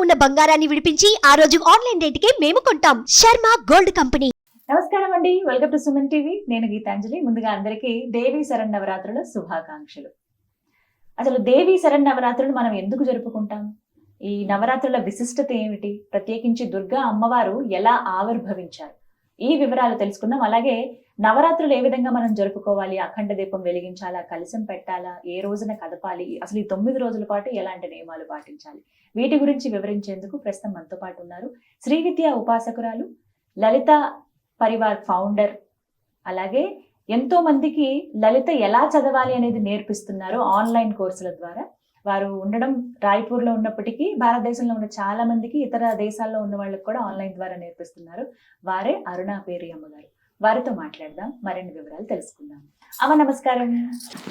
ఉన్న బంగారాన్ని విడిపించి ఆ రోజు ఆన్లైన్ రేటుకే మేము కొంటాం. Sharma gold company. నమస్కారం అండి, వెల్కమ్ టు సుమన్ టీవీ. నేను గీతాంజలి. ముందుగా అందరికీ దేవీ శరన్నవరాత్రుల శుభాకాంక్షలు. అసలు దేవీ శరన్నవరాత్రులు మనం ఎందుకు జరుపుకుంటాం? ఈ నవరాత్రుల విశిష్టత ఏమిటి? ప్రత్యేకించి దుర్గా అమ్మవారు ఎలా ఆవిర్భవించారు? ఈ వివరాలు తెలుసుకుందాం. అలాగే నవరాత్రులు ఏ విధంగా మనం జరుపుకోవాలి? అఖండ దీపం వెలిగించాలా, కలశం పెట్టాలా, ఏ రోజున కదపాలి, అసలు ఈ 9 రోజుల పాటు ఎలాంటి నియమాలు పాటించాలి, వీటి గురించి వివరించేందుకు ప్రస్తుతం మనతో పాటు ఉన్నారు శ్రీ విద్యా ఉపాసకురాలు, లలిత పరివార్ ఫౌండర్, అలాగే ఎంతో మందికి లలిత ఎలా చదవాలి అనేది నేర్పిస్తున్నారు ఆన్లైన్ కోర్సుల ద్వారా. వారు ఉండడం రాయ్పూర్లో ఉన్నప్పటికీ భారతదేశంలో ఉన్న చాలా మందికి, ఇతర దేశాల్లో ఉన్న వాళ్ళకి కూడా ఆన్లైన్ ద్వారా నేర్పిస్తున్నారు. వారే అరుణా పేరి అమ్మగారు. వారితో మాట్లాడదాం, మరిన్ని వివరాలు తెలుసుకుందాం. అమ్మ నమస్కారం.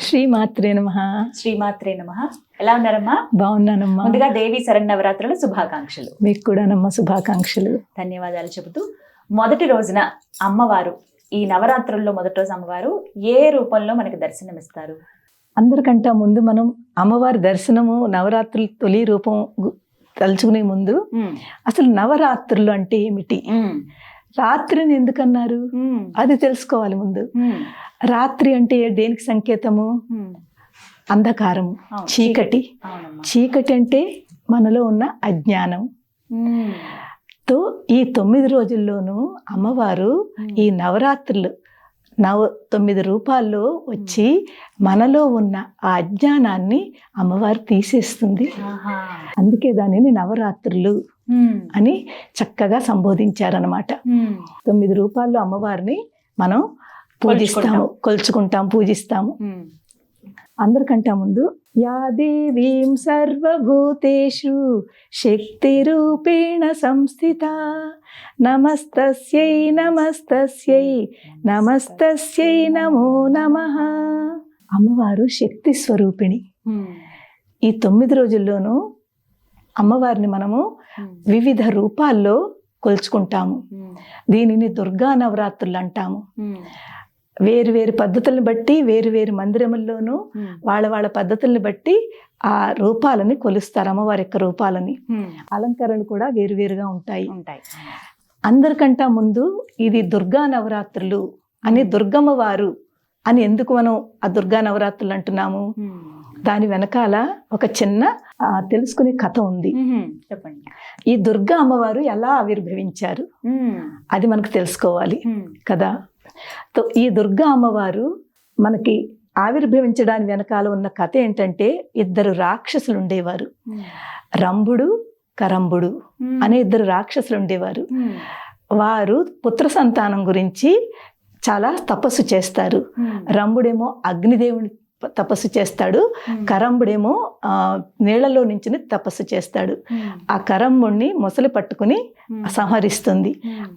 శ్రీమాత్రే నమః. శ్రీమాత్రే నమః. ఎలా ఉన్నారమ్మా? బాగున్నానమ్మా. ముందుగా దేవీ శరన్నవరాత్రుల శుభాకాంక్షలు. మీకు కూడా నమ్మ శుభాకాంక్షలు. ధన్యవాదాలు చెబుతూ, మొదటి రోజున అమ్మవారు, ఈ నవరాత్రుల్లో మొదటి రోజు అమ్మవారు ఏ రూపంలో మనకి దర్శనమిస్తారు? అందరికంటే ముందు మనం అమ్మవారి దర్శనము, నవరాత్రులు తొలి రూపం తలుచుకునే ముందు అసలు నవరాత్రులు అంటే ఏమిటి, రాత్రిని ఎందుకన్నారు అది తెలుసుకోవాలి ముందు. రాత్రి అంటే దేనికి సంకేతము? అంధకారము, చీకటి. చీకటి అంటే మనలో ఉన్న అజ్ఞానం. తో ఈ 9 రోజుల్లోనూ అమ్మవారు ఈ నవరాత్రులు 9 రూపాల్లో వచ్చి మనలో ఉన్న ఆ అజ్ఞానాన్ని అమ్మవారు తీసేస్తుంది. అందుకే దానిని నవరాత్రులు అని చక్కగా సంబోధించారనమాట. 9 రూపాల్లో అమ్మవారిని మనం పూజిస్తాము, కొలుచుకుంటాం, పూజిస్తాము. అందరికంటే ముందు యా దేవీం సర్వభూతేషు శక్తి రూపేణ సంస్థిత నమస్తస్యై నమస్తస్యై నమస్తస్యై నమో నమః. అమ్మవారు శక్తి స్వరూపిణి. ఈ 9 రోజుల్లోనూ అమ్మవారిని మనము వివిధ రూపాల్లో కొలుచుకుంటాము. దీనిని దుర్గా నవరాత్రులు అంటాము. వేరు వేరు పద్ధతులను బట్టి, వేరు వేరు మందిరముల్లోనూ వాళ్ళ పద్ధతుల్ని బట్టి ఆ రూపాలని కొలుస్తారు. అమ్మవారి యొక్క రూపాలని, అలంకరణలు కూడా వేరువేరుగా ఉంటాయి. అందరికంటే ముందు ఇది దుర్గా నవరాత్రులు అని, దుర్గమ్మ వారు అని ఎందుకు మనం ఆ దుర్గా నవరాత్రులు అంటున్నాము? దాని వెనకాల ఒక చిన్న తెలుసుకునే కథ ఉంది. చెప్పండి. ఈ దుర్గా అమ్మవారు ఎలా ఆవిర్భవించారు అది మనకు తెలుసుకోవాలి కదా. ఈ దుర్గా అమ్మవారు మనకి ఆవిర్భవించడానికి వెనకాల ఉన్న కథ ఏంటంటే, 2 రాక్షసులు ఉండేవారు. రంభుడు, కరంభుడు అనే 2 రాక్షసులు ఉండేవారు. వారు పుత్ర సంతానం గురించి చాలా తపస్సు చేస్తారు. రంభుడేమో అగ్నిదేవుని తపస్సు చేస్తాడు, కరంబుడేమో నీళ్లలో నుంచి తపస్సు చేస్తాడు. ఆ కరంబుడిని మొసలి పట్టుకుని సంహరిస్తుంది.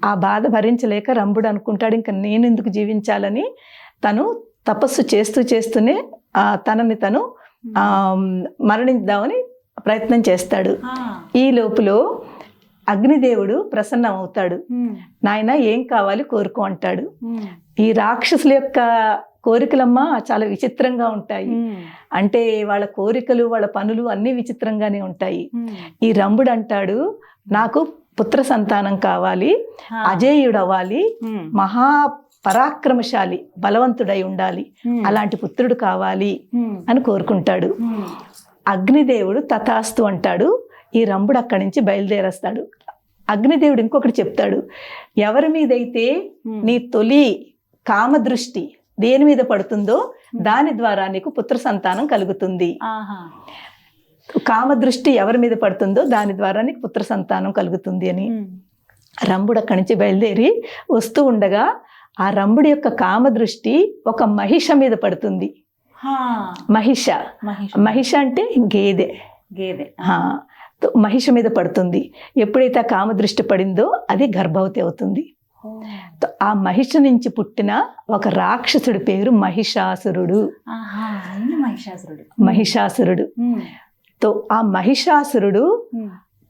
ఆ బాధ భరించలేక రంభుడు అనుకుంటాడు, ఇంకా నేను ఎందుకు జీవించాలని తను తపస్సు చేస్తూనే తనని తను మరణిద్దామని ప్రయత్నం చేస్తాడు. ఈ లోపల అగ్నిదేవుడు ప్రసన్నం అవుతాడు. నాయన ఏం కావాలి కోరుకో అంటాడు. ఈ రాక్షసుల యొక్క కోరికలమ్మ చాలా విచిత్రంగా ఉంటాయి. అంటే వాళ్ళ కోరికలు, వాళ్ళ పనులు అన్ని విచిత్రంగానే ఉంటాయి. ఈ రంభుడు అంటాడు, నాకు పుత్ర సంతానం కావాలి, అజేయుడు అవ్వాలి, మహా పరాక్రమశాలి, బలవంతుడై ఉండాలి, అలాంటి పుత్రుడు కావాలి అని కోరుకుంటాడు. అగ్నిదేవుడు తథాస్తు అంటాడు. ఈ రంభుడు అక్కడి నుంచి బయలుదేరేస్తాడు. అగ్నిదేవుడు ఇంకొకటి చెప్తాడు, ఎవరి మీదైతే నీ తొలి కామదృష్టి దేని మీద పడుతుందో దాని ద్వారా నీకు పుత్ర సంతానం కలుగుతుంది. కామదృష్టి ఎవరి మీద పడుతుందో దాని ద్వారా నీకు పుత్ర సంతానం కలుగుతుంది అని. రంభుడు అక్కడి నుంచి బయలుదేరి వస్తూ ఉండగా ఆ రంభుడి యొక్క కామదృష్టి ఒక మహిష మీద పడుతుంది. మహిష అంటే గేదె. మహిష మీద పడుతుంది. ఎప్పుడైతే ఆ కామదృష్టి పడిందో అది గర్భవతి అవుతుంది. ఆ మహిష నుంచి పుట్టిన ఒక రాక్షసుడి పేరు మహిషాసురుడు. తో ఆ మహిషాసురుడు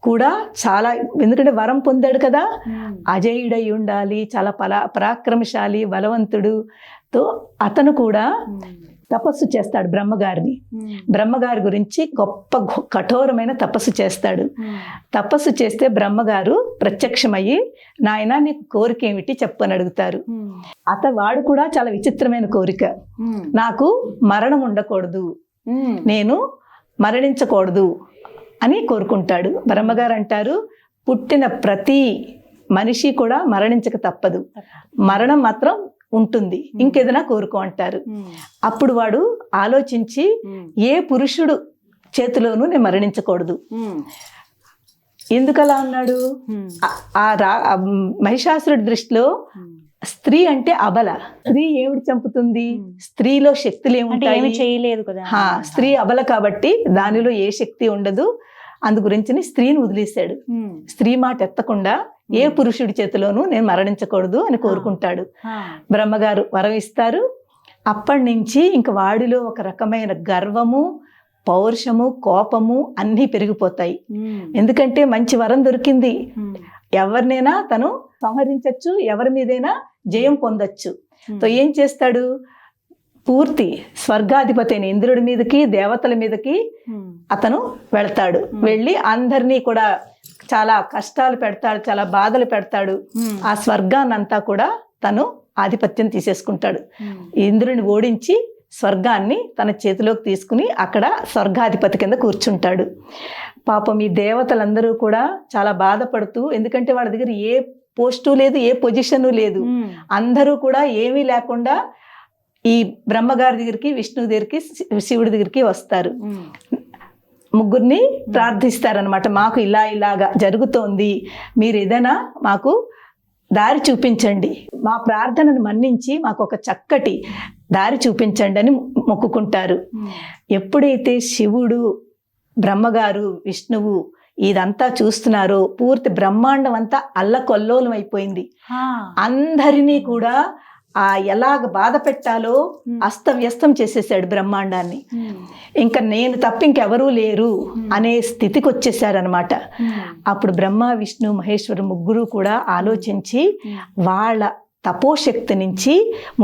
కూడా చాలా, ఎందుకంటే వరం పొందాడు కదా, అజేయుడై ఉండాలి, చాలా పరాక్రమశాలి, బలవంతుడు. తో అతను కూడా తపస్సు చేస్తాడు బ్రహ్మగారిని. బ్రహ్మగారి గురించి గొప్ప కఠోరమైన తపస్సు చేస్తాడు. తపస్సు చేస్తే బ్రహ్మగారు ప్రత్యక్షమయ్యి, నాయన నీకు కోరిక ఏమిటి చెప్పు అని అడుగుతారు. వాడు కూడా చాలా విచిత్రమైన కోరిక, నాకు మరణం ఉండకూడదు, నేను మరణించకూడదు అని కోరుకుంటాడు. బ్రహ్మగారు అంటారు, పుట్టిన ప్రతి మనిషి కూడా మరణించక తప్పదు, మరణం మాత్రం ఉంటుంది, ఇంకేదైనా కోరుకో అంటారు. అప్పుడు వాడు ఆలోచించి, ఏ పురుషుడు చేతిలోనూ నేను మరణించకూడదు. ఎందుకలా అన్నాడు? మహిషాసురుడి దృష్టిలో స్త్రీ అంటే అబల. స్త్రీ ఏమిటి చంపుతుంది? స్త్రీలో శక్తులు ఏముంటాయి? చేయలేదు కదా. స్త్రీ అబల కాబట్టి దానిలో ఏ శక్తి ఉండదు. అందు గురించి స్త్రీని వదిలేశాడు. స్త్రీ మాట ఎత్తకుండా ఏ పురుషుడి చేతిలోనూ నేను మరణించకూడదు అని కోరుకుంటాడు. బ్రహ్మగారు వరం ఇస్తారు. అప్పటి నుంచి ఇంక వాడిలో ఒక రకమైన గర్వము, పౌరుషము, కోపము అన్నీ పెరిగిపోతాయి. ఎందుకంటే మంచి వరం దొరికింది, ఎవరినైనా తను సంహరించచ్చు, ఎవరి మీదైనా జయం పొందొచ్చు. ఏం చేస్తాడు? పూర్తి స్వర్గాధిపతి అయిన ఇంద్రుడి మీదకి, దేవతల మీదకి అతను వెళ్తాడు. వెళ్ళి అందరినీ కూడా చాలా కష్టాలు పెడతాడు, చాలా బాధలు పెడతాడు. ఆ స్వర్గాన్నంతా కూడా తను ఆధిపత్యం తీసేసుకుంటాడు. ఇంద్రుని ఓడించి స్వర్గాన్ని తన చేతిలోకి తీసుకుని అక్కడ స్వర్గాధిపతి కింద కూర్చుంటాడు. పాపం ఈ దేవతలందరూ కూడా చాలా బాధపడుతూ, ఎందుకంటే వాళ్ళ దగ్గర ఏ పోస్టు లేదు, ఏ పొజిషను లేదు. అందరూ కూడా ఏమీ లేకుండా ఈ బ్రహ్మగారి దగ్గరికి, విష్ణువు దగ్గరికి, శివుడి దగ్గరికి వస్తారు. ముగ్గురిని ప్రార్థిస్తారనమాట, మాకు ఇలాగా జరుగుతోంది, మీరు ఏదైనా మాకు దారి చూపించండి, మా ప్రార్థనను మన్నించి మాకు ఒక చక్కటి దారి చూపించండి అని మొక్కుకుంటారు. ఎప్పుడైతే శివుడు, బ్రహ్మగారు, విష్ణువు ఇదంతా చూస్తున్నారో పూర్తి బ్రహ్మాండం అంతా అల్లకొల్లోలం అయిపోయింది. అందరినీ కూడా ఎలాగ బాధ పెట్టాలో అస్తవ్యస్తం చేసేసాడు బ్రహ్మాండాన్ని. ఇంకా నేను తప్ప ఇంకెవరూ లేరు అనే స్థితికి వచ్చేసారనమాట. అప్పుడు బ్రహ్మ, విష్ణు, మహేశ్వరు ముగ్గురు కూడా ఆలోచించి వాళ్ళ తపోశక్తి నుంచి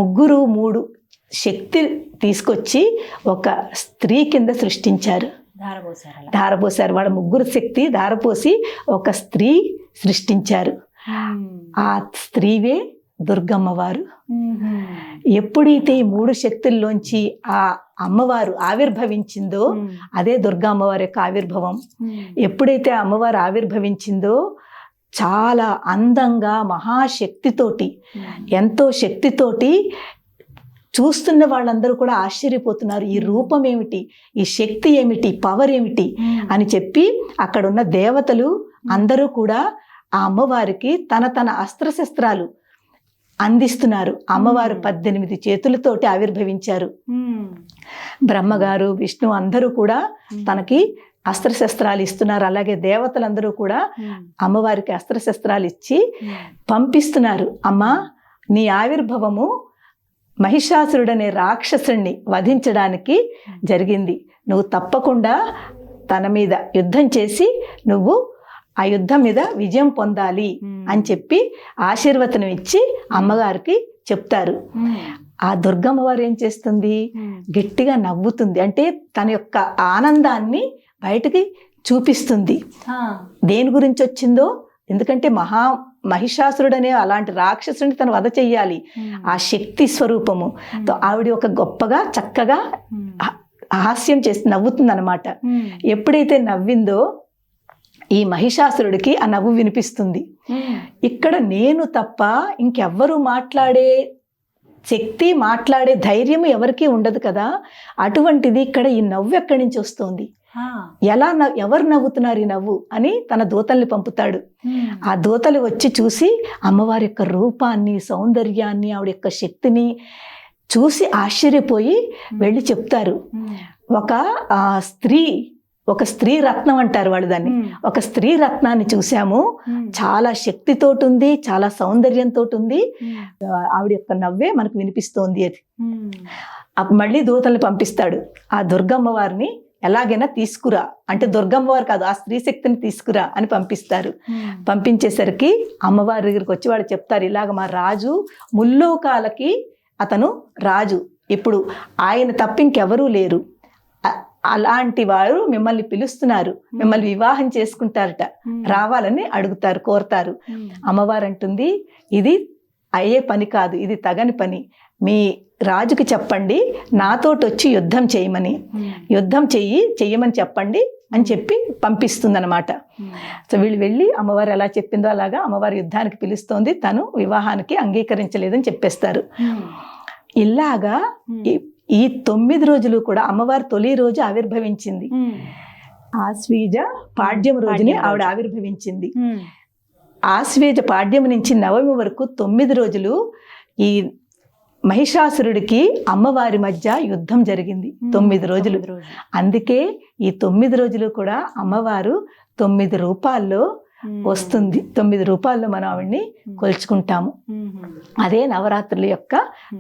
ముగ్గురు 3 శక్తి తీసుకొచ్చి ఒక స్త్రీ కింద సృష్టించారు, ధారపోసారు. వాళ్ళ ముగ్గురు శక్తి ధారపోసి ఒక స్త్రీ సృష్టించారు. ఆ స్త్రీవే దుర్గమ్మవారు. ఎప్పుడైతే ఈ 3 శక్తుల్లోంచి ఆ అమ్మవారు ఆవిర్భవించిందో అదే దుర్గా అమ్మవారి యొక్క ఆవిర్భవం. ఎప్పుడైతే అమ్మవారు ఆవిర్భవించిందో చాలా అందంగా మహాశక్తితోటి, ఎంతో శక్తితోటి చూస్తున్న వాళ్ళందరూ కూడా ఆశ్చర్యపోతున్నారు. ఈ రూపం ఏమిటి, ఈ శక్తి ఏమిటి, పవర్ ఏమిటి అని చెప్పి అక్కడున్న దేవతలు అందరూ కూడా ఆ అమ్మవారికి తన అస్త్రశస్త్రాలు అందిస్తున్నారు. అమ్మవారు 18 చేతులతోటి ఆవిర్భవించారు. బ్రహ్మగారు, విష్ణు అందరూ కూడా తనకి అస్త్రశస్త్రాలు ఇస్తున్నారు. అలాగే దేవతలందరూ కూడా అమ్మవారికి అస్త్రశస్త్రాలు ఇచ్చి పంపిస్తున్నారు. అమ్మా, నీ ఆవిర్భవము మహిషాసురుడనే రాక్షసుడిని వధించడానికి జరిగింది. నువ్వు తప్పకుండా తన మీద యుద్ధం చేసి నువ్వు ఆ యుద్ధం మీద విజయం పొందాలి అని చెప్పి ఆశీర్వచనం ఇచ్చి అమ్మగారికి చెప్తారు. ఆ దుర్గమ్మవారు ఏం చేస్తుంది? గట్టిగా నవ్వుతుంది. అంటే తన యొక్క ఆనందాన్ని బయటకి చూపిస్తుంది. దేని గురించి వచ్చిందో, ఎందుకంటే మహిషాసురుడనే అలాంటి రాక్షసుని తను వధ చెయ్యాలి. ఆ శక్తి స్వరూపము ఆవిడ ఒక గొప్పగా చక్కగా హాస్యం చేసి నవ్వుతుంది అనమాట. ఎప్పుడైతే నవ్విందో ఈ మహిషాసురుడికి ఆ నవ్వు వినిపిస్తుంది. ఇక్కడ నేను తప్ప ఇంకెవ్వరూ మాట్లాడే శక్తి, మాట్లాడే ధైర్యం ఎవరికీ ఉండదు కదా. అటువంటిది ఇక్కడ ఈ నవ్వు ఎక్కడి నుంచి వస్తుంది, ఎవరు నవ్వుతున్నారు ఈ నవ్వు అని తన దూతల్ని పంపుతాడు. ఆ దూతలు వచ్చి చూసి అమ్మవారి యొక్క రూపాన్ని, సౌందర్యాన్ని, ఆవిడ యొక్క శక్తిని చూసి ఆశ్చర్యపోయి వెళ్ళి చెప్తారు. ఒక స్త్రీ రత్నం అంటారు వాళ్ళు దాన్ని. ఒక స్త్రీ రత్నాన్ని చూసాము, చాలా శక్తితోటి ఉంది, చాలా సౌందర్యంతో ఉంది, ఆవిడ యొక్క నవ్వే మనకు వినిపిస్తోంది అది. మళ్ళీ దూతల్ని పంపిస్తాడు. ఆ దుర్గమ్మవారిని ఎలాగైనా తీసుకురా అంటే, దుర్గమ్మవారు కాదు, ఆ స్త్రీ శక్తిని తీసుకురా అని పంపిస్తారు. పంపించేసరికి అమ్మవారి దగ్గరికి వచ్చి వాళ్ళు చెప్తారు, ఇలాగ మా రాజు ముల్లోకాలకి అతను రాజు, ఇప్పుడు ఆయన తప్ప ఇంకెవరూ లేరు, అలాంటి వారు మిమ్మల్ని పిలుస్తున్నారు, మిమ్మల్ని వివాహం చేసుకుంటారట, రావాలని అడుగుతారు, కోరతారు. అమ్మవారు అంటుంది, ఇది అయ్యే పని కాదు, ఇది తగని పని, మీ రాజుకి చెప్పండి నాతోటి వచ్చి యుద్ధం చేయమని, యుద్ధం చెయ్యమని చెప్పండి అని చెప్పి పంపిస్తుందన్నమాట. సో వీళ్ళు వెళ్ళి అమ్మవారు ఎలా చెప్పిందో అలాగా అమ్మవారి యుద్ధానికి పిలుస్తోంది, తను వివాహానికి అంగీకరించలేదని చెప్పేస్తారు. ఇలాగా ఈ 9 రోజులు కూడా అమ్మవారు తొలి రోజు ఆవిర్భవించింది, ఆశ్వీజ పాడ్యం రోజుని ఆవిడ ఆవిర్భవించింది. ఆశ్వీజ పాడ్యం నుంచి నవమి వరకు 9 రోజులు ఈ మహిషాసురుడికి అమ్మవారి మధ్య యుద్ధం జరిగింది 9 రోజులు. అందుకే ఈ 9 రోజులు కూడా అమ్మవారు 9 రూపాల్లో వస్తుంది. 9 రూపాల్లో మనం ఆవిడ్ని కొలుచుకుంటాము. అదే నవరాత్రుల యొక్క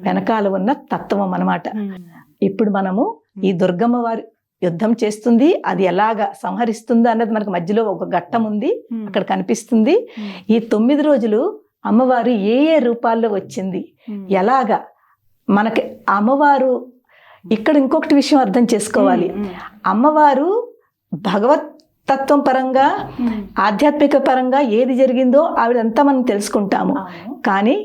వెనకాల ఉన్న తత్వం అన్నమాట. ఇప్పుడు మనము ఈ దుర్గమ్మ వారి యుద్ధం చేస్తుంది, అది ఎలాగా సంహరిస్తుందో అన్నది మనకు మధ్యలో ఒక ఘట్టం ఉంది, అక్కడ కనిపిస్తుంది. ఈ 9 రోజులు అమ్మవారు ఏ ఏ రూపాల్లో వచ్చింది, ఎలాగా మనకి అమ్మవారు. ఇక్కడ ఇంకొకటి విషయం అర్థం చేసుకోవాలి, అమ్మవారు భగవత్ తత్వం పరంగా ఆధ్యాత్మిక పరంగా ఏది జరిగిందో ఆవిడంతా మనం తెలుసుకుంటాము. కానీ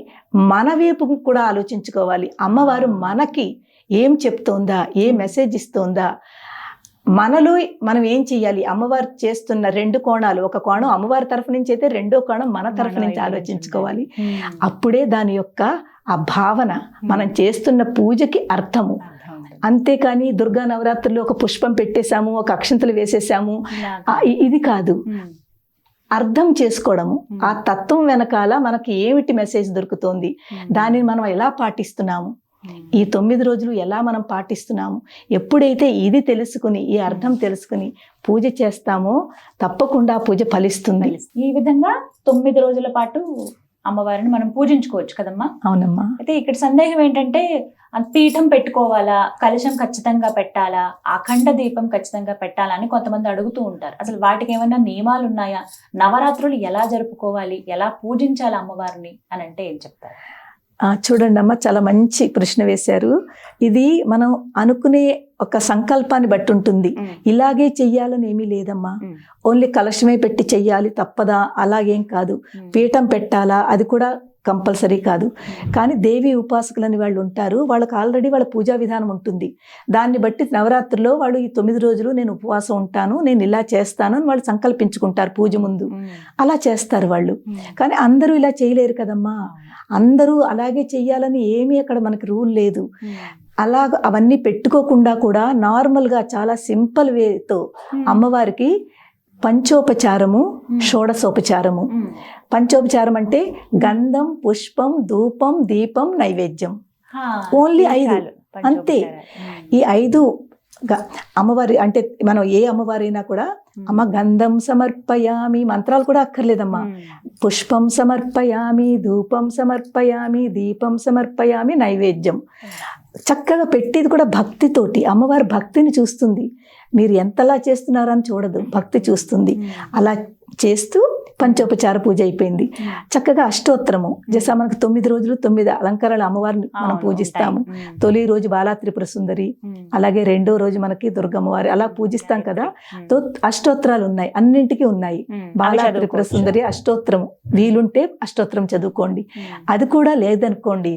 మన వైపు కూడా ఆలోచించుకోవాలి, అమ్మవారు మనకి ఏం చెప్తోందా, ఏ మెసేజ్ ఇస్తోందా, మనలో మనం ఏం చెయ్యాలి. అమ్మవారు చేస్తున్న 2 కోణాలు, ఒక కోణం అమ్మవారి తరఫు నుంచి అయితే, రెండో కోణం మన తరఫు నుంచి ఆలోచించుకోవాలి. అప్పుడే దాని యొక్క ఆ భావన, మనం చేస్తున్న పూజకి అర్థము. అంతేకాని దుర్గా నవరాత్రుల్లో ఒక పుష్పం పెట్టేశాము, ఒక అక్షంతలు వేసేసాము, ఇది కాదు. అర్థం చేసుకోవడము, ఆ తత్వం వెనకాల మనకి ఏమిటి మెసేజ్ దొరుకుతోంది, దానిని మనం ఎలా పాటిస్తున్నాము, ఈ 9 రోజులు ఎలా మనం పాటిస్తున్నాము. ఎప్పుడైతే ఇది తెలుసుకుని, ఈ అర్థం తెలుసుకుని పూజ చేస్తామో తప్పకుండా పూజ ఫలిస్తుంది. ఈ విధంగా 9 రోజుల పాటు అమ్మవారిని మనం పూజించుకోవచ్చు కదమ్మా. అవునమ్మా. అయితే ఇక్కడ సందేహం ఏంటంటే, పీఠం పెట్టుకోవాలా, కలశం ఖచ్చితంగా పెట్టాలా, అఖండ దీపం ఖచ్చితంగా పెట్టాలా అని కొంతమంది అడుగుతూ ఉంటారు. అసలు వాటికి ఏమైనా నియమాలు ఉన్నాయా, నవరాత్రులు ఎలా జరుపుకోవాలి, ఎలా పూజించాలి అమ్మవారిని అని అంటే ఏం చెప్తారు? చూడండి అమ్మ, చాలా మంచి ప్రశ్న వేశారు. ఇది మనం అనుకునే ఒక సంకల్పాన్ని బట్టి ఉంటుంది. ఇలాగే చెయ్యాలని ఏమీ లేదమ్మా, ఓన్లీ కలశమే పెట్టి చెయ్యాలి తప్పదా, అలాగేం కాదు. పీఠం పెట్టాలా, అది కూడా కంపల్సరీ కాదు. కానీ దేవి ఉపాసకులని వాళ్ళు ఉంటారు, వాళ్ళకి ఆల్రెడీ వాళ్ళ పూజా విధానం ఉంటుంది. దాన్ని బట్టి నవరాత్రుల్లో వాళ్ళు ఈ 9 రోజులు నేను ఉపవాసం ఉంటాను, నేను ఇలా చేస్తాను అని వాళ్ళు సంకల్పించుకుంటారు పూజ ముందు. అలా చేస్తారు వాళ్ళు. కానీ అందరూ ఇలా చేయలేరు కదమ్మా, అందరూ అలాగే చెయ్యాలని ఏమీ అక్కడ మనకి రూల్ లేదు. అలాగ అవన్నీ పెట్టుకోకుండా కూడా నార్మల్గా చాలా సింపుల్ వేతో అమ్మవారికి పంచోపచారము, షోడశోపచారము. పంచోపచారం అంటే గంధం, పుష్పం, ధూపం, దీపం, నైవేద్యం, ఓన్లీ 5 అంతే. ఈ 5 అమ్మవారి అంటే మనం ఏ అమ్మవారైనా కూడా అమ్మ గంధం సమర్పయామి, మంత్రాలు కూడా అక్కర్లేదమ్మా. పుష్పం సమర్పయామి, ధూపం సమర్పయామి, దీపం సమర్పయామి, నైవేద్యం. చక్కగా పెట్టేది కూడా భక్తితోటి. అమ్మవారి భక్తిని చూస్తుంది, మీరు ఎంతలా చేస్తున్నారని చూడదు, భక్తి చూస్తుంది. అలా చేస్తూ పంచోపచార పూజ అయిపోయింది. చక్కగా అష్టోత్తరము జసా, మనకు 9 రోజులు 9 అలంకారాల అమ్మవారిని మనం పూజిస్తాము. తొలి రోజు బాలా త్రిపుర సుందరి, అలాగే రెండో రోజు మనకి దుర్గమ్మవారి, అలా పూజిస్తాం కదా. అష్టోత్తరాలు ఉన్నాయి, అన్నింటికి ఉన్నాయి. బాలా త్రిపుర సుందరి అష్టోత్తరము, వీలుంటే అష్టోత్తరం చదువుకోండి. అది కూడా లేదనుకోండి,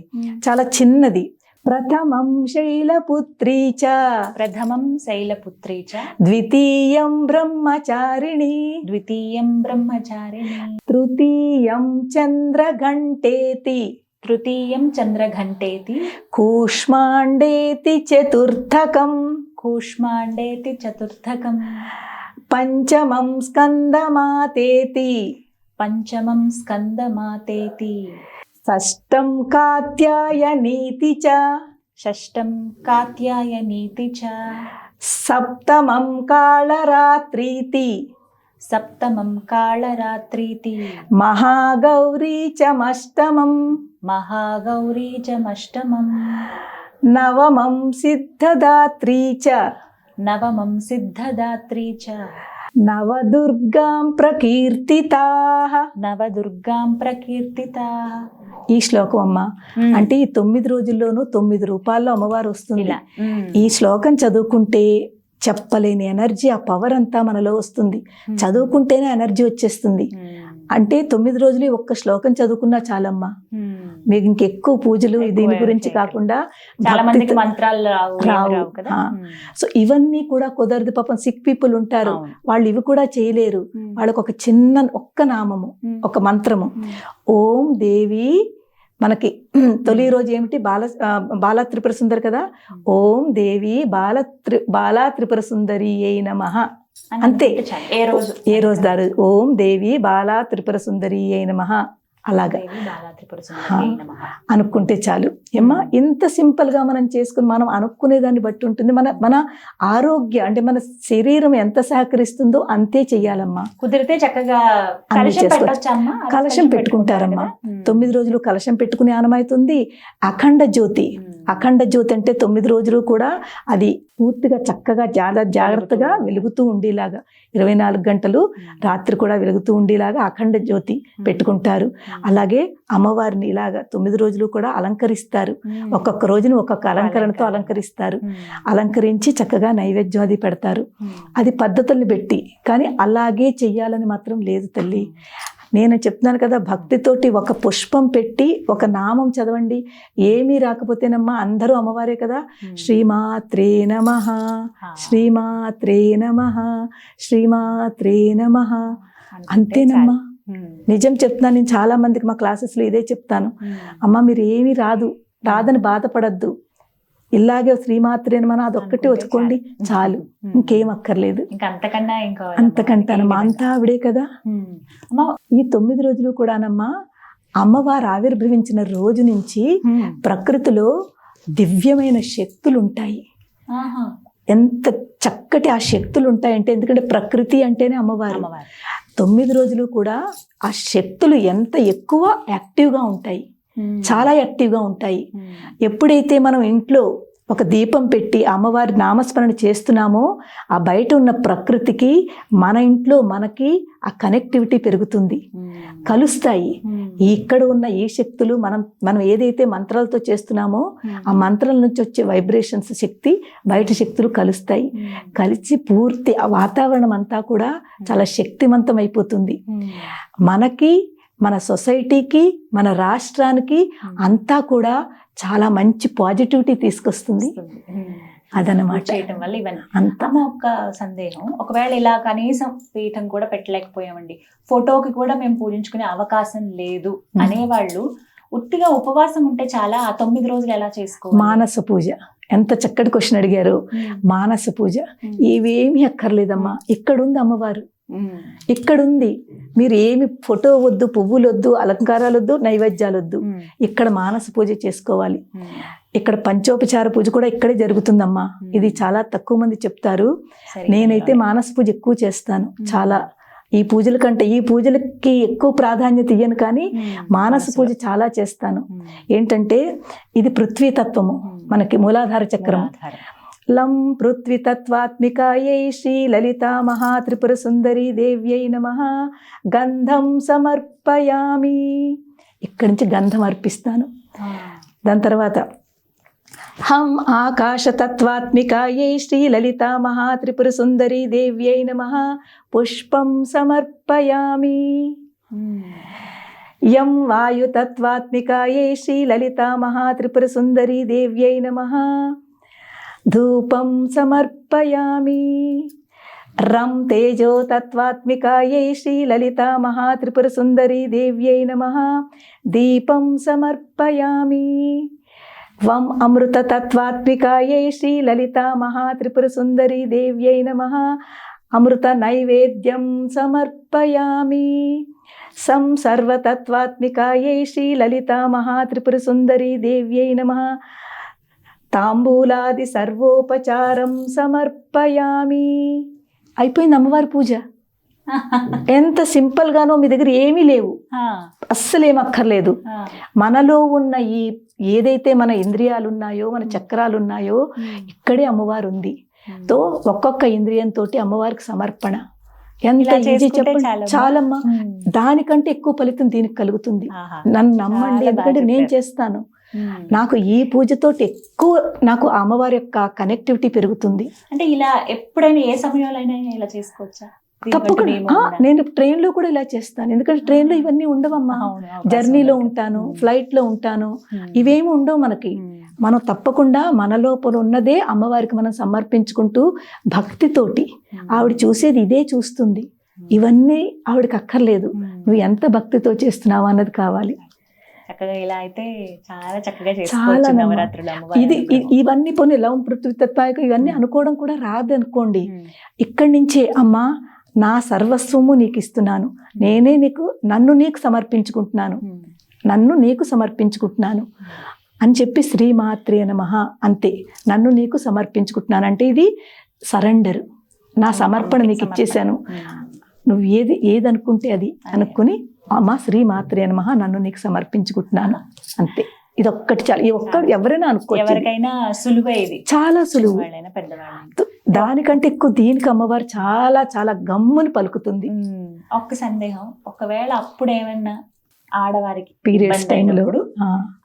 చాలా చిన్నది. ప్రథమం శైలపుత్రీ చ, ప్రథమం శైలపుత్రీ చ, ద్వితీయం బ్రహ్మచారిణి, ద్వితీయం బ్రహ్మచారిణి, తృతీయం చంద్రఘంటేతి, తృతీయం చంద్రఘంటేతి, కూష్మాండేతి చతుర్థకం, కూష్మాండేతి చతుర్థకం, పంచమం స్కందమాతేతి, పంచమం స్కందమాతేతి, షష్టం కాత్యాయనీతి చ, షష్టం కాత్యాయనీతి చ, సప్తమం కాళరాత్రీతి, సప్తమం కాళరాత్రీతి, మహాగౌరీ చమష్టమం, మహాగౌరీ చమష్టమం, నవమం సిద్ధదాత్రీ చ, నవమం సిద్ధదాత్రీ చ, నవదుర్గాం ప్రకీర్తితాః. నవదుర్గాం ప్రకీర్తితాః. ఈ శ్లోకం అమ్మ అంటే ఈ 9 రోజుల్లోనూ 9 రూపాల్లో అమ్మవారు వస్తుంది. ఇలా ఈ శ్లోకం చదువుకుంటే చెప్పలేని ఎనర్జీ, ఆ పవర్ అంతా మనలో వస్తుంది. చదువుకుంటేనే ఎనర్జీ వచ్చేస్తుంది. అంటే 9 రోజులు ఈ ఒక్క శ్లోకం చదువుకున్నా చాలమ్మా. మీకు ఇంకెక్కువ పూజలు దీని గురించి కాకుండా చాలా మందికి భక్తితో మంత్రాలు రావు కదా. సో ఇవన్నీ కూడా కుదరదు. పాపం సిక్ పీపుల్ ఉంటారు, అవును. వాళ్ళు ఇవి కూడా చేయలేరు. వాళ్ళకు ఒక చిన్న ఒక్క నామము, ఒక మంత్రము, ఓం దేవి. మనకి తొలి రోజు ఏమిటి, బాలా త్రిపుర సుందరి కదా. ఓం దేవి బాలా త్రిపుర సుందరి అయి నమః. అంతే. ఏ రోజు దారు ఓం దేవి బాలా త్రిపుర సుందరి అయి నమః. అలాగా అనుకుంటే చాలు ఏమ్మా. ఇంత సింపుల్ గా మనం చేసుకుని మనం అనుకునే దాన్ని బట్టి ఉంటుంది. మన ఆరోగ్య అంటే మన శరీరం ఎంత సహకరిస్తుందో అంతే చెయ్యాలమ్మా. కుదిరితే చక్కగా కలశం పెట్టుకుంటారమ్మా. 9 రోజులు కలశం పెట్టుకునే ఆనమైతుంది. అఖండ జ్యోతి అంటే 9 రోజులు కూడా అది పూర్తిగా చక్కగా జాగ్రత్తగా వెలుగుతూ ఉండేలాగా 24 గంటలు రాత్రి కూడా వెలుగుతూ ఉండేలాగా అఖండ జ్యోతి పెట్టుకుంటారు. అలాగే అమ్మవారిని ఇలాగా 9 రోజులు కూడా అలంకరిస్తారు. ఒక్కొక్క రోజును ఒక్కొక్క అలంకరణతో అలంకరిస్తారు. అలంకరించి చక్కగా నైవేద్యం అది పెడతారు. అది పద్ధతుల్ని పెట్టి, కానీ అలాగే చెయ్యాలని మాత్రం లేదు తల్లి. నేను చెప్తున్నాను కదా, భక్తితోటి ఒక పుష్పం పెట్టి ఒక నామం చదవండి. ఏమీ రాకపోతేనమ్మా అందరూ అమ్మవారే కదా. శ్రీమాత్రే నమః, శ్రీమాత్రే నమః, శ్రీమాత్రే నమః. అంతేనమ్మా. నిజం చెప్తున్నాను. నేను చాలా మందికి మా క్లాసెస్లో ఇదే చెప్తాను. అమ్మ మీరు ఏమీ రాదని బాధపడద్దు. ఇలాగే శ్రీమాత్రే నమః అదొక్కటి వచ్చుకోండి చాలు, ఇంకేం అక్కర్లేదు. అంతకంటానమ్మా, అంతా ఆవిడే కదా. ఈ 9 రోజులు కూడానమ్మా అమ్మవారు ఆవిర్భవించిన రోజు నుంచి ప్రకృతిలో దివ్యమైన శక్తులు ఉంటాయి. ఎంత చక్కటి ఆ శక్తులు ఉంటాయంటే, ఎందుకంటే ప్రకృతి అంటేనే అమ్మవారు. 9 రోజులు కూడా ఆ శక్తులు ఎంత ఎక్కువ యాక్టివ్గా ఉంటాయి, చాలా యాక్టివ్గా ఉంటాయి. ఎప్పుడైతే మనం ఇంట్లో ఒక దీపం పెట్టి అమ్మవారి నామస్మరణ చేస్తున్నామో, ఆ బయట ఉన్న ప్రకృతికి మన ఇంట్లో మనకి ఆ కనెక్టివిటీ పెరుగుతుంది, కలుస్తాయి. ఇక్కడ ఉన్న ఈ శక్తులు మనం ఏదైతే మంత్రాలతో చేస్తున్నామో ఆ మంత్రాల నుంచి వచ్చే వైబ్రేషన్స్ శక్తి బయట శక్తులు కలుస్తాయి. కలిసి పూర్తి ఆ వాతావరణం అంతా కూడా చాలా శక్తివంతం అయిపోతుంది. మనకి, మన సొసైటీకి, మన రాష్ట్రానికి అంతా కూడా చాలా మంచి పాజిటివిటీ తీసుకొస్తుంది. అదనమాట. చేయటం వల్ల ఇవన్నీ అంతా. ఒక సందేహం, ఒకవేళ ఇలా కనీసం పీఠం కూడా పెట్టలేకపోయామండి, ఫోటోకి కూడా మేము పూజించుకునే అవకాశం లేదు అనేవాళ్ళు ఉట్టిగా ఉపవాసం ఉంటే చాలా, ఆ 9 రోజులు ఎలా చేసుకోవాలి? మానస పూజ. ఎంత చక్కటి క్వశ్చన్ అడిగారు. మానస పూజ ఇవేమీ అక్కర్లేదమ్మా. ఇక్కడుంది అమ్మవారు, ఇక్కడుంది. మీరు ఏమి ఫోటో వద్దు, పువ్వులు వద్దు, అలంకారాలు వద్దు, నైవేద్యాలు వద్దు. ఇక్కడ మానస పూజ చేసుకోవాలి. ఇక్కడ పంచోపచార పూజ కూడా ఇక్కడే జరుగుతుందమ్మా. ఇది చాలా తక్కువ మంది చెప్తారు. నేనైతే మానస పూజ ఎక్కువ చేస్తాను. చాలా ఈ పూజల కంటే ఈ పూజలకి ఎక్కువ ప్రాధాన్యత ఇయ్యను, కానీ మానస పూజ చాలా చేస్తాను. ఏంటంటే ఇది పృథ్వీతత్వము, మనకి మూలాధార చక్రం. లం పృథ్వీ తత్వాత్మికాయై శ్రీ లలితా మహాత్రిపుర సుందరి దేవ్యై నమః గంధం సమర్పయామి. ఇక్కడి నుంచి గంధం అర్పిస్తాను. దాని తర్వాత హం ఆకాశ తత్వాత్మికాయై శ్రీ లలితా మహాత్రిపుర సుందరి దేవ్యై నమః పుష్పం సమర్పయామి. యం వాయు తత్వాత్మికాయై శ్రీ లలితా మహాత్రిపుర సుందరి దేవ్యై నమః ధూపం సమర్పయామి. రం తేజో తత్వాత్మికాయై శ్రీ లలితా మహాత్రిపుర సుందరి దేవ్యై నమః దీపం సమర్పయామి. వం అమృత తత్వాత్మికాయై శ్రీ లలితా మహాత్రిపుర సుందరి దేవ్యై నమః అమృత నైవేద్యం సమర్పయామి. సం సర్వతత్వాత్మికాయై శ్రీ లలితా మహాత్రిపుర సుందరి దేవ్యై నమః తాంబూలాది సర్వోపచారం సమర్పయామి. అయిపోయింది అమ్మవారి పూజ. ఎంత సింపుల్ గానో. మీ దగ్గర ఏమీ లేవు, అస్సలేం అక్కర్లేదు. మనలో ఉన్న ఈ ఏదైతే మన ఇంద్రియాలు ఉన్నాయో, మన చక్రాలు ఉన్నాయో, ఇక్కడే అమ్మవారు ఉంది. తో ఒక్కొక్క ఇంద్రియంతో అమ్మవారికి సమర్పణ. ఎంత ఇలా ఈజీ చేసుకుంటే చెప్పండి, చాలమ్మా. చాలమ్మా. దానికంటే ఎక్కువ ఫలితం దీనికి కలుగుతుంది. ఆహా. నన్ను నమ్మండి, చాలా ఎందుకంటే బాగా నేను చెప్పారు. చేస్తాను. నాకు ఈ పూజతోటి ఎక్కువ నాకు ఆ అమ్మవారి యొక్క కనెక్టివిటీ పెరుగుతుంది. అంటే ఇలా ఎప్పుడైనా ఏ సమయంలో అయినా ఇలా చేసుకోవచ్చా? దీనికంటూ తప్పకుండా నియమం ఉందా? నేను ట్రైన్ లో కూడా ఇలా చేస్తాను. ఎందుకంటే ట్రైన్ లో ఇవన్నీ ఉండవమ్మా. అవును, అవకాశం జర్నీలో ఉండదు. ఉంటాను, ఫ్లైట్ లో ఉంటాను, ఉమ్. ఇవేమి ఉండవు మనకి. మనం తప్పకుండా మన లోపల ఉన్నదే అమ్మవారికి మనం సమర్పించుకుంటూ భక్తితోటి, ఆవిడ చూసేది ఇదే చూస్తుంది. ఇవన్నీ ఆవిడకి అక్కర్లేదు, నువ్వు ఎంత భక్తితో చేస్తున్నావు అన్నది కావాలి. చక్కగా ఇలా అయితే చాలా చక్కగా చాలా చేసుకోవచ్చు నమ్మా. నవరాత్రులు అమ్మవారి ఇది అనుగ్రహం. ఇవన్నీ పోనీ లవం పృథ్వీ తత్వాయక ఇవన్నీ అనుకోవడం కూడా రాదనుకోండి. ఉమ్. ఇక్కడి నుంచే అమ్మా నా సర్వస్వము నీకు ఇస్తున్నాను, నేనే నన్ను నీకు సమర్పించుకుంటున్నాను, ఉమ్. నన్ను నీకు సమర్పించుకుంటున్నాను అని చెప్పి శ్రీమాత్రే నమః అంతే. నన్ను నీకు సమర్పించుకుంటున్నాను అంటే ఇది సరెండర్, నా సమర్పణ నీకు ఇచ్చేసాను. నువ్వు ఏది అనుకుంటే అది అనుకుని అమ్మ శ్రీమాత్రే నమః నన్ను నీకు సమర్పించుకుంటున్నాను అంతే. ఇది ఒక్కటి చాలు. ఈ ఒక్కటి ఎవరైనా అనుకోవచ్చు, ఎవరికైనా సులువే ఇది, చాలా సులువు. వాళ్ళైనా పెద్దవాళ్ళైనా. దానికంటే ఎక్కువ దీనికి అమ్మవారు చాలా చాలా గమ్ముని పలుకుతుంది. ఒక్క సందేహం, ఒకవేళ అప్పుడు ఏమన్నా ఆడవారికి పీరియడ్స్ ఇబ్బంది టైంలో అయినప్పుడు,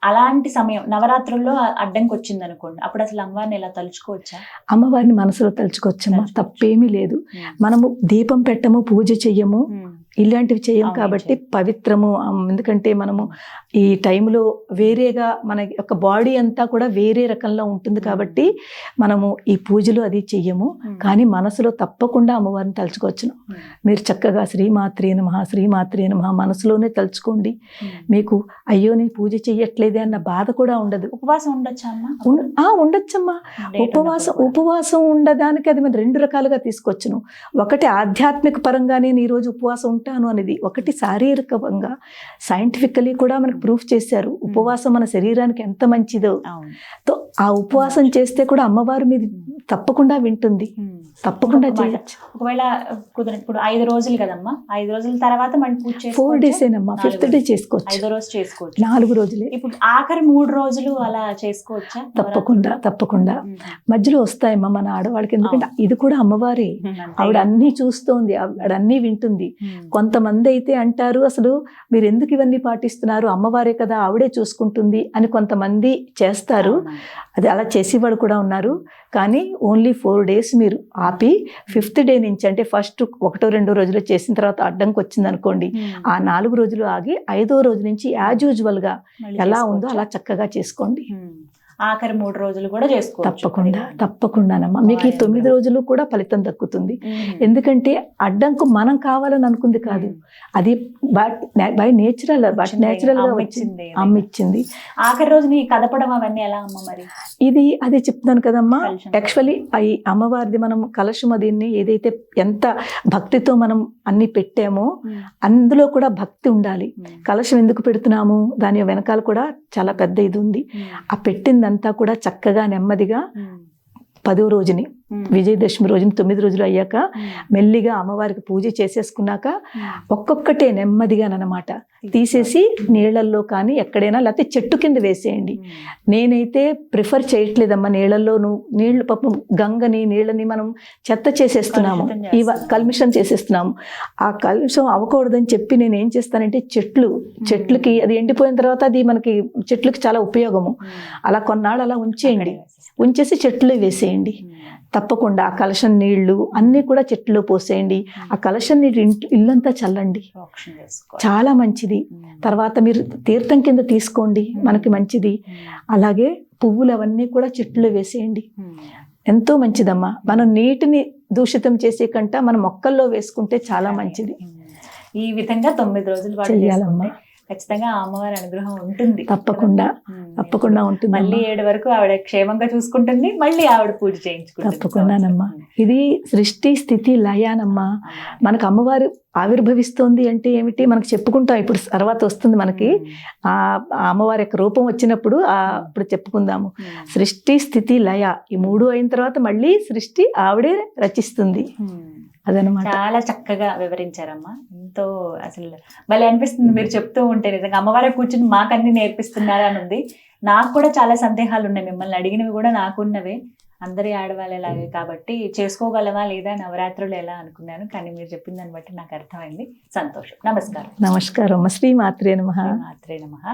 అలాంటి సమయం నవరాత్రుల్లో అడ్డంకి వచ్చింది అనుకోండి, అప్పుడు అసలు అమ్మవారిని ఎలా తలుచుకోవచ్చా? అమ్మవారిని మనసులో తలుచుకోవచ్చమ్మా, తప్పేమీ లేదు. మనము దీపం పెట్టము, పూజ చెయ్యము, ఇలాంటివి చేయం అవును, కాబట్టి పవిత్రము. ఎందుకంటే మనము ఈ టైంలో వేరేగా మన యొక్క బాడీ అంతా కూడా వేరే రకంలో ఉంటుంది కాబట్టి మనము ఈ పూజలు అది చెయ్యము. కానీ మనసులో తప్పకుండా అమ్మవారిని తలుచుకోవచ్చును. మీరు చక్కగా శ్రీమాత్రే నమః శ్రీమాత్రే నమః మనసులోనే తలుచుకోండి. మీకు అయ్యో నేను పూజ చెయ్యట్లేదే అన్న బాధ కూడా ఉండదు. ఉపవాసం ఉండొచ్చా అమ్మ? ఉండొచ్చమ్మా. ఉపవాసం ఉండడానికి అది మనం రెండు రకాలుగా తీసుకోవచ్చును. ఒకటి ఆధ్యాత్మిక పరంగా నేను ఈరోజు ఉపవాసం ఉంటాను అనేది, ఒకటి శారీరకంగా సైంటిఫికలీ కూడా మనకు ప్రూఫ్ చేశారు ఉపవాసం మన శరీరానికి ఎంత మంచిదో. ఆ ఉపవాసం చేస్తే కూడా అమ్మవారు మీద తప్పకుండా వింటుంది, తప్పకుండా చేయొచ్చు. ఒకవేళ కుదరదు, ఇప్పుడు 5 రోజులు కదమ్మా, 5 రోజుల తర్వాత మళ్ళీ పూజ 4 days ఏనమ్మా, 5th day చేసుకోవచ్చు. 5వ రోజు చేసుకోవచ్చు, 4 రోజులే. ఇప్పుడు ఆఖరి 3 రోజులు అలా చేసుకోవచ్చా? తప్పకుండా మధ్యలో వస్తాయమ్మా మన ఆడవాళ్ళకి. ఎందుకంటే ఇది కూడా అమ్మవారే, ఆవిడ అన్ని చూస్తోంది, ఆవిడ అన్ని వింటుంది. కొంతమంది అయితే అంటారు అసలు మీరు ఎందుకు ఇవన్నీ పాటిస్తున్నారు, అమ్మవారే కదా ఆవిడే చూసుకుంటుంది అని కొంతమంది చేస్తారు. అది అలా చేసేవాడు కూడా ఉన్నారు. కానీ ఓన్లీ 4 days మీరు ఆపి 5th day నుంచి, అంటే ఫస్ట్ 1-2 రోజులు చేసిన తర్వాత అడ్డంకి వచ్చింది అనుకోండి, ఆ 4 రోజులు ఆగి 5వ రోజు నుంచి యాజ్ యూజువల్ గా ఎలా ఉందో అలా చక్కగా చేసుకోండి. ఆఖరి 3 రోజులు కూడా చేసుకోవచ్చు. తప్పకుండానమ్మా. మీకు ఈ 9 రోజులు కూడా ఫలితం దక్కుతుంది. ఎందుకంటే అడ్డంకు మనం కావాలని అనుకుంది కాదు, అది బై నేచురల్ గా వచ్చింది, అమ్మ ఇచ్చింది. ఆఖరి రోజు నీ కదపడం అవన్నీ ఎలా అమ్మ మరి? ఇది అదే చెప్తున్నాను కదమ్మా. యాక్చువల్లీ ఈ అమ్మవారిది మనం కలశం దీన్ని ఏదైతే ఎంత భక్తితో మనం అన్ని పెట్టామో అందులో కూడా భక్తి ఉండాలి. కలశం ఎందుకు పెడుతున్నాము, దాని వెనకాల కూడా చాలా పెద్ద ఇది ఉంది. ఆ పెట్టిందంతా కూడా చక్కగా నెమ్మదిగా 10వ రోజుని, విజయదశమి రోజుని 9 రోజులు అయ్యాక మెల్లిగా అమ్మవారికి పూజ చేసేసుకున్నాక ఒక్కొక్కటే నెమ్మదిగానమాట తీసేసి నీళ్ళల్లో కానీ ఎక్కడైనా, లేకపోతే చెట్టు కింద వేసేయండి. నేనైతే ప్రిఫర్ చేయట్లేదమ్మా నీళ్ళల్లో. నీళ్లు పాపం గంగని నీళ్ళని మనం చెత్త చేసేస్తున్నాము, కల్మిషం చేసేస్తున్నాము. ఆ కల్మిషం అవ్వకూడదని చెప్పి నేను ఏం చేస్తానంటే చెట్లకి అది ఎండిపోయిన తర్వాత అది మనకి చెట్లకి చాలా ఉపయోగము. అలా కొన్నాళ్ళు అలా ఉంచేసి చెట్లు వేసేయండి. తప్పకుండా ఆ కలశం నీళ్లు అన్నీ కూడా చెట్టులో పోసేయండి. ఆ కలశం నీళ్ళు ఇల్లంతా చల్లండి, చాలా మంచిది. తర్వాత మీరు తీర్థం కింద తీసుకోండి, మనకి మంచిది. అలాగే పువ్వులు అవన్నీ కూడా చెట్టులో వేసేయండి, ఎంతో మంచిదమ్మా. మనం నీటిని దూషితం చేసే కంట మనం మొక్కల్లో వేసుకుంటే చాలా మంచిది. ఈ విధంగా 9 రోజులు చేయాలమ్మా. ఖచ్చితంగా అమ్మవారి అనుగ్రహం ఉంటుంది, తప్పకుండా ఉంటుంది. మళ్ళీ 7 వరకు ఆవిడ క్షేమంగా చూసుకుంటుంది, మళ్ళీ ఆవిడ పూజ చేయించుకుంటుంది. తప్పకుండానమ్మా. ఇది సృష్టి స్థితి లయానమ్మా. మనకు అమ్మవారు ఆవిర్భవిస్తోంది అంటే ఏమిటి మనకు చెప్పుకుంటాం. ఇప్పుడు తర్వాత వస్తుంది మనకి ఆ అమ్మవారి యొక్క రూపం వచ్చినప్పుడు అప్పుడు చెప్పుకుందాము. సృష్టి స్థితి లయ ఈ 3 అయిన తర్వాత మళ్ళీ సృష్టి ఆవిడే రచిస్తుంది. అదనమాట. చాలా చక్కగా వివరించారమ్మా. ఎంతో అసలు భలే అనిపిస్తుంది మీరు చెప్తూ ఉంటే. నిజంగా అమ్మవారే కూర్చుని మాకు అన్ని నేర్పిస్తున్నారు అని ఉంది. నాకు కూడా చాలా సందేహాలు ఉన్నాయి, మిమ్మల్ని అడిగినవి కూడా నాకున్నవే. అందరి ఆడవాళ్ళు ఎలాగే కాబట్టి చేసుకోగలవా లేదా నవరాత్రులు ఎలా అనుకున్నాను, కానీ మీరు చెప్పిన దాన్ని బట్టి నాకు అర్థమైంది. సంతోషం. నమస్కారం. నమస్కారం. శ్రీ మాత్రే నమః. మాత్రే నమః.